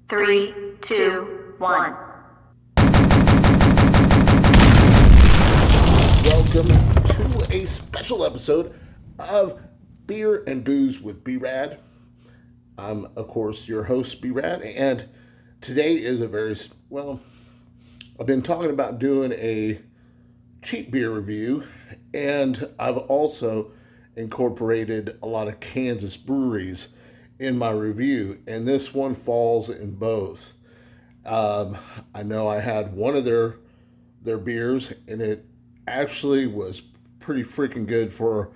3, 2, 1. Welcome to a special episode of Beer and Booze with B-Rad. I'm, of course, your host, B-Rad, and today is I've been talking about doing a cheap beer review, and I've also incorporated a lot of Kansas breweries in my review, and this one falls in both. I know I had one of their beers, and it actually was pretty freaking good for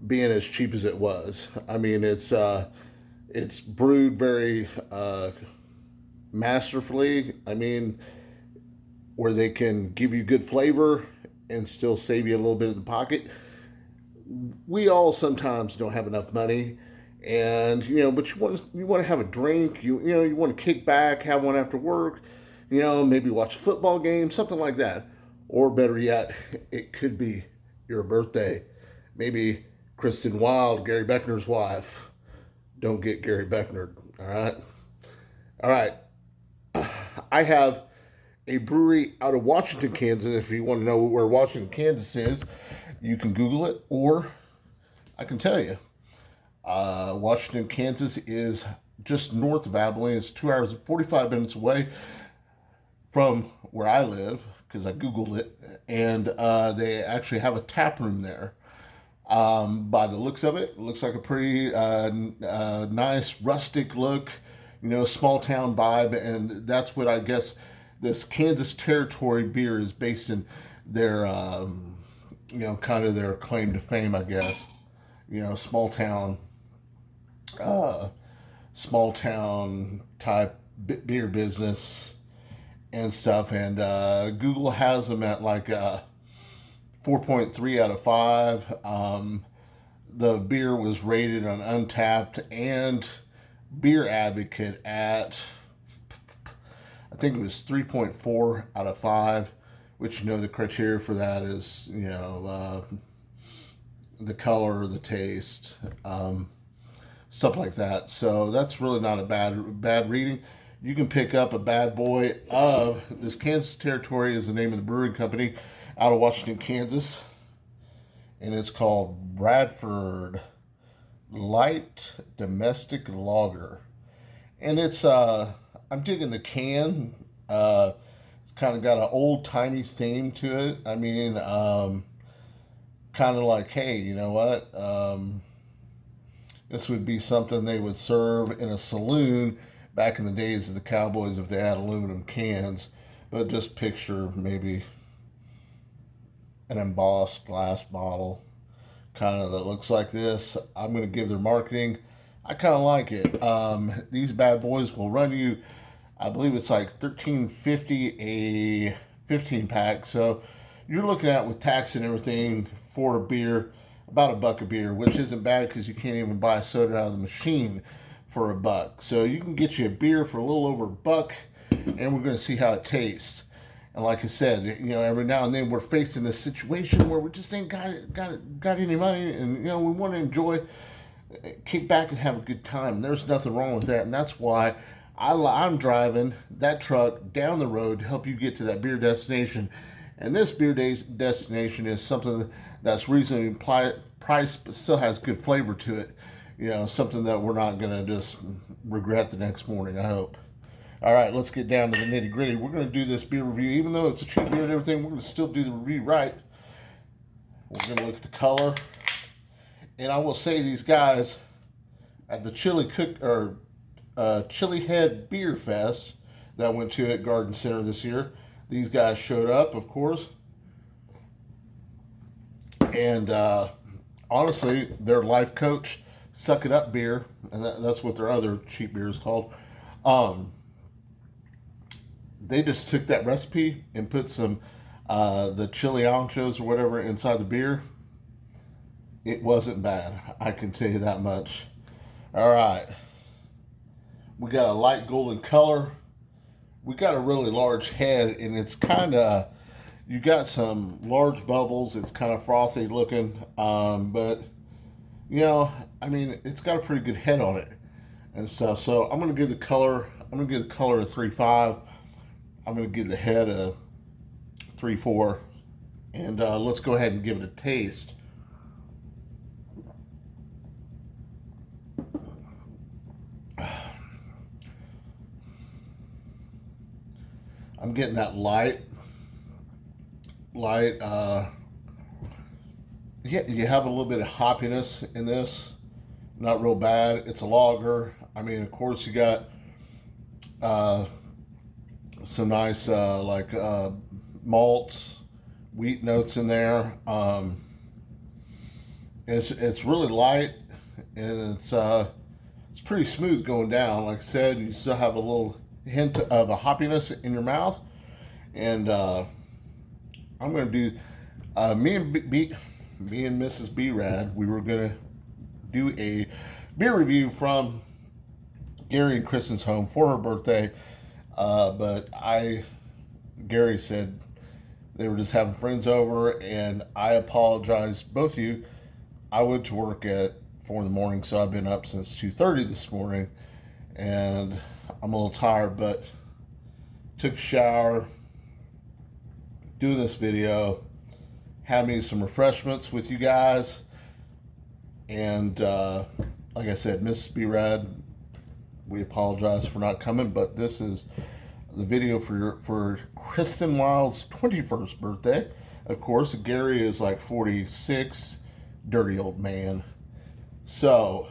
being as cheap as it was. I mean, it's brewed very masterfully. I mean, where they can give you good flavor and still save you a little bit in the pocket. We all sometimes don't have enough money, and but you want to have a drink. You want to kick back, have one after work. Maybe watch a football game, something like that. Or better yet, it could be your birthday. Maybe Kristen Wild, Gary Beckner's wife. Don't get Gary Beckner. All right. I have a brewery out of Washington, Kansas. If you want to know where Washington, Kansas is, you can Google it, or I can tell you. Washington, Kansas is just north of Abilene. It's 2 hours and 45 minutes away from where I live, because I Googled it, and they actually have a tap room there. By the looks of it, it looks like a pretty nice rustic look, small town vibe, and that's what I guess this Kansas Territory beer is based in their, kind of their claim to fame, I guess. Small town type beer business and stuff, and Google has them at like 4.3 out of 5. The beer was rated on Untapped and Beer Advocate at, I think it was 3.4 out of 5, which the criteria for that is the color, the taste, stuff like that. So that's really not a bad reading. You can pick up a bad boy of this. Kansas Territory is the name of the brewing company out of Washington, Kansas, and it's called Bradford Light Domestic Lager. And it's I'm digging the can. It's kind of got an old timey theme to it. I mean, kind of like, hey, you know what? This would be something they would serve in a saloon back in the days of the Cowboys if they had aluminum cans. But just picture maybe an embossed glass bottle kind of that looks like this. I'm going to give their marketing. I kind of like it. These bad boys will run you, I believe it's like $13.50 a 15 pack. So you're looking at, with tax and everything, for a beer, about $1 a beer, which isn't bad because you can't even buy soda out of the machine for $1. So you can get you a beer for a little over $1, and we're going to see how it tastes. And like I said, every now and then we're facing this situation where we just ain't got any money, and we want to enjoy, kick back and have a good time. And there's nothing wrong with that, and that's why I'm driving that truck down the road to help you get to that beer destination. And this beer destination is something that's reasonably priced, but still has good flavor to it. Something that we're not going to just regret the next morning, I hope. All right, let's get down to the nitty gritty. We're going to do this beer review. Even though it's a cheap beer and everything, we're going to still do the review right. We're going to look at the color. And I will say, these guys at the Chili Head Beer Fest that I went to at Garden Center this year, these guys showed up, of course. And honestly, their life coach, Suck It Up beer, and that's what their other cheap beer is called. They just took that recipe and put some the chili anchos or whatever inside the beer. It wasn't bad, I can tell you that much. All right, we got a light golden color. We got a really large head, and it's kind of, you got some large bubbles. It's kind of frothy looking, but it's got a pretty good head on it and stuff. So I'm going to give the color I'm going to give the color a 3.5. I'm going to give the head a 3.4. And let's go ahead and give it a taste. I'm getting that light, yeah, you have a little bit of hoppiness in this. Not real bad. It's a lager. I mean, of course, you got some nice malts, wheat notes in there. It's really light, and it's pretty smooth going down. Like I said, you still have a little hint of a hoppiness in your mouth. And I'm going to do me and Mrs. B-Rad. We were going to do a beer review from Gary and Kristen's home for her birthday, but Gary said they were just having friends over, and I apologize, both of you. I went to work at 4 in the morning, so I've been up since 2:30 this morning, and I'm a little tired, but took a shower, doing this video, had me some refreshments with you guys, and like I said, Mrs. B-Rad, we apologize for not coming, but this is the video for Kristen Wild's 21st birthday. Of course, Gary is like 46, dirty old man. So,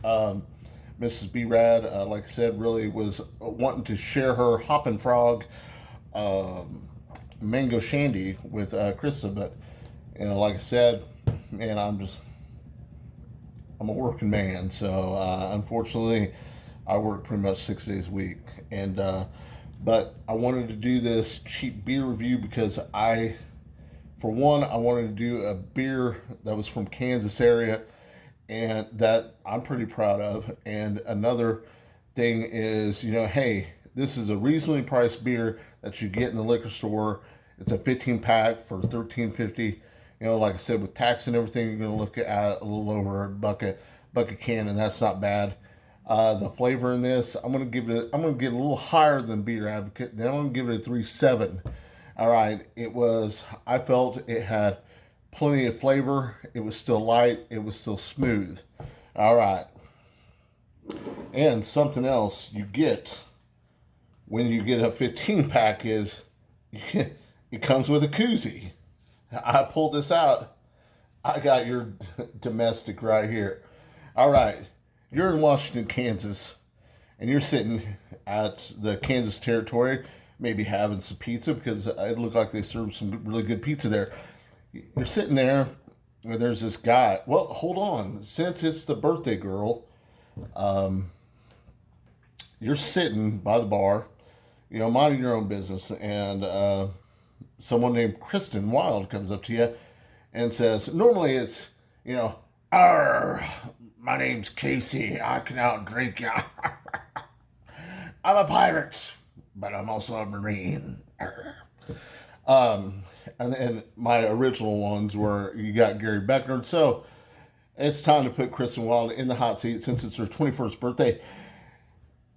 Mrs. B-Rad, like I said, really was wanting to share her Hoppin' Frog mango shandy with Krista, but like I said, man, I'm a working man, so unfortunately, I work pretty much 6 days a week, and but I wanted to do this cheap beer review because for one, I wanted to do a beer that was from Kansas area, and that I'm pretty proud of. And another thing is, hey, this is a reasonably priced beer that you get in the liquor store. It's a 15 pack for $13.50. Like I said, with tax and everything, you're going to look at a little over a bucket can, and that's not bad. The flavor in this, I'm going to give it a little higher than Beer Advocate. Then I'm going to give it a 3.7. All right, I felt it had plenty of flavor. It was still light. It was still smooth. All right. And something else you get when you get a 15 pack is it comes with a koozie. I pulled this out. I got your domestic right here. All right. You're in Washington, Kansas, and you're sitting at the Kansas territory, maybe having some pizza, because it looked like they served some really good pizza there. You're sitting there, and there's this guy. Well, hold on. Since it's the birthday girl, you're sitting by the bar, minding your own business, and someone named Kristen Wild comes up to you and says, normally it's, "Arr, my name's Casey. I can outdrink you. I'm a pirate, but I'm also a Marine." And then my original ones were, you got Gary Beckner. So it's time to put Kristen Wild in the hot seat since it's her 21st birthday.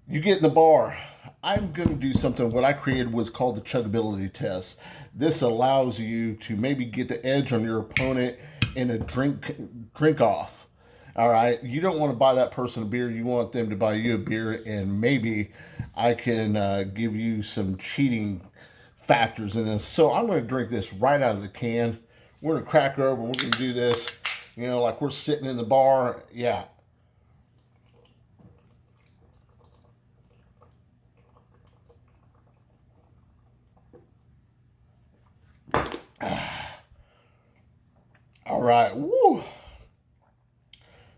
You get in the bar. I'm going to do something. What I created was called the chuggability test. This allows you to maybe get the edge on your opponent in a drink off. All right. You don't want to buy that person a beer. You want them to buy you a beer, and maybe I can give you some cheating factors in this. So I'm going to drink this right out of the can. We're going to crack her open. We're going to do this, like we're sitting in the bar. Yeah. All right. Woo.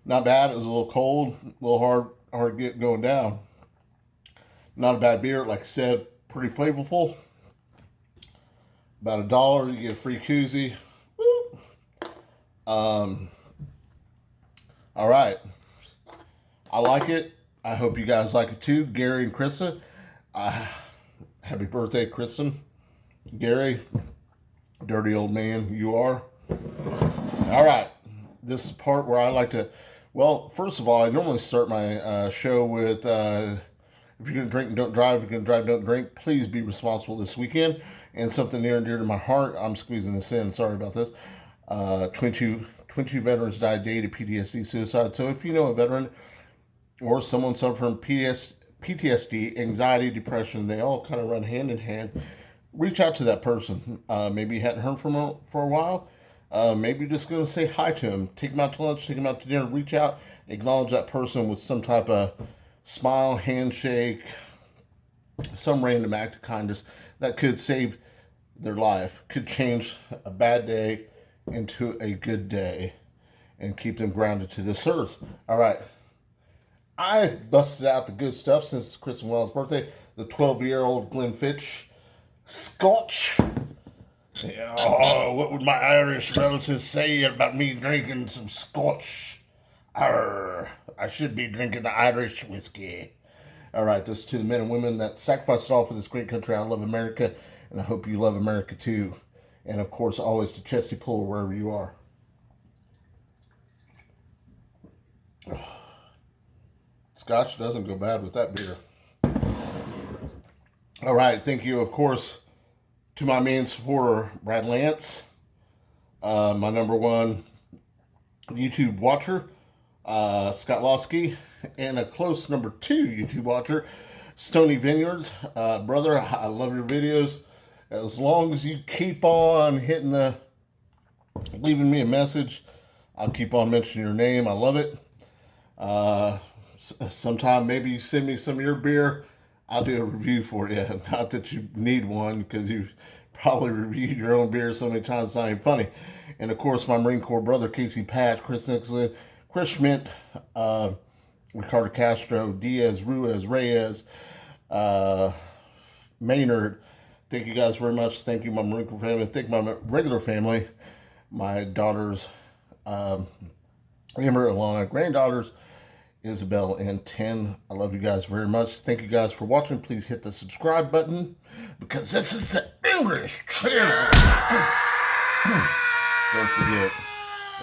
Not bad. It was a little cold, a little hard to get going down. Not a bad beer. Like I said, pretty flavorful. About $1, you get a free koozie. Woo. All right. I like it. I hope you guys like it too. Gary and Krista. Happy birthday, Kristen. Gary, dirty old man you are. All right. This is the part where I like to, well, first of all, I normally start my show with If you're going to drink, don't drive. If you're going to drive, don't drink. Please be responsible this weekend. And something near and dear to my heart, I'm squeezing this in. Sorry about this. 22 veterans died day to PTSD suicide. So if you know a veteran or someone suffering PTSD, anxiety, depression, they all kind of run hand in hand. Reach out to that person. Maybe you hadn't heard from them for a while. Maybe you're just going to say hi to them. Take them out to lunch, take them out to dinner. Reach out, acknowledge that person with some type of smile, handshake, some random act of kindness that could save their life, could change a bad day into a good day and keep them grounded to this earth. All right. I busted out the good stuff since Kristen Wells' birthday. The 12-year-old Glenfiddich Scotch. Oh, what would my Irish relatives say about me drinking some Scotch? Arr, I should be drinking the Irish whiskey. All right, this is to the men and women that sacrificed it all for this great country. I love America, and I hope you love America too. And of course, always to Chesty Pull wherever you are. Scotch doesn't go bad with that beer. All right, thank you, of course, to my main supporter, Brad Lance, my number one YouTube watcher, Scott Losky, and a close number 2 YouTube watcher, Stony Vineyards. Brother, I love your videos. As long as you keep on leaving me a message, I'll keep on mentioning your name. I love it. Sometime maybe you send me some of your beer. I'll do a review for you. Not that you need one, because you've probably reviewed your own beer so many times it's not even funny. And of course, my Marine Corps brother, Casey Patch, Chris Nixon, Chris Schmidt, Ricardo Castro, Diaz, Ruiz, Reyes, Maynard. Thank you guys very much. Thank you, my Marine Corps family. Thank my regular family, my daughters, Amber, Alana, granddaughters, Isabel, and 10. I love you guys very much. Thank you guys for watching. Please hit the subscribe button, because this is the English channel. Don't forget,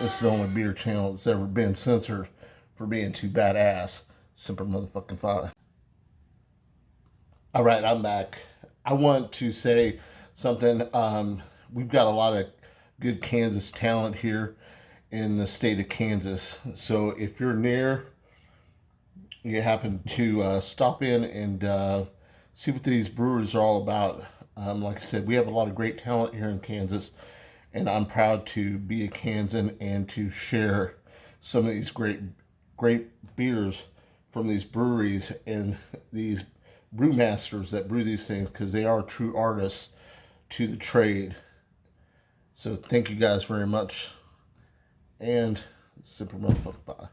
this is the only beer channel that's ever been censored for being too badass. Semper motherfucking Fidelis. All right, I'm back. I want to say something. We've got a lot of good Kansas talent here in the state of Kansas. So if you're near, you happen to stop in and see what these breweries are all about. Like I said, we have a lot of great talent here in Kansas, and I'm proud to be a Kansan and to share some of these great beers from these breweries and these brewmasters that brew these things, because they are true artists to the trade. So thank you guys very much, and Semper Fidelis.